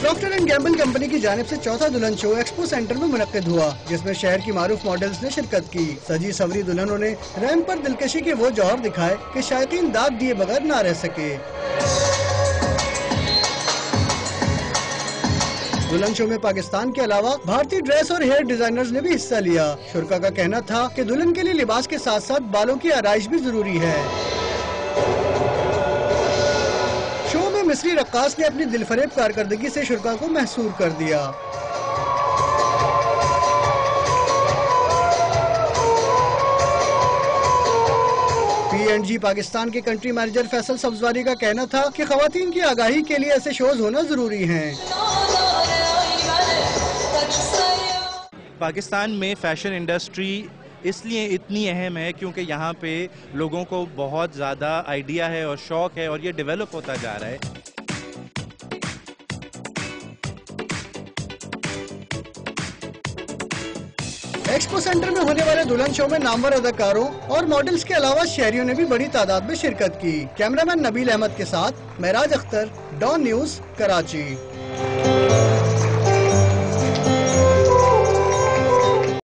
Soft and gamble company کی جانب سے چوتھا دلہن شو ایکسپو سینٹر میں منعقد ہوا، جس میں شہر کی معروف ماڈلز نے شرکت کی۔ سجی سوری دلہنوں نے ریمپ پر دلکشی کے وہ جوہر دکھائے کہ شائقین داد دیے بغیر نہ رہ سکے۔ دلہن شو میں پاکستان کے علاوہ بھارتی ڈریس اور ہیئر ڈیزائنرز نے بھی حصہ لیا۔ شرکا کا کہنا تھا کہ دلہن کے لیے لباس کے ساتھ ساتھ بالوں کی آرائش بھی ضروری ہے۔ شو میں مصری رقاص نے اپنی دل فریب کارکردگی سے شرکا کو محصور کر دیا۔ PNG پاکستان کے کنٹری مینیجر فیصل سبزواری کا کہنا تھا کہ خواتین کی آگاہی کے لیے ایسے شوز ہونا ضروری ہیں۔ پاکستان میں فیشن انڈسٹری اس لیے اتنی اہم ہے کیونکہ یہاں پہ لوگوں کو بہت زیادہ آئیڈیا ہے اور شوق ہے اور یہ ڈیولپ ہوتا جا رہا ہے۔ ایکسپو سینٹر میں ہونے والے دلہن شو میں نامور اداکاروں اور ماڈلز کے علاوہ شہریوں نے بھی بڑی تعداد میں شرکت کی۔ کیمرہ مین نبیل احمد کے ساتھ معراج اختر، ڈان نیوز، کراچی۔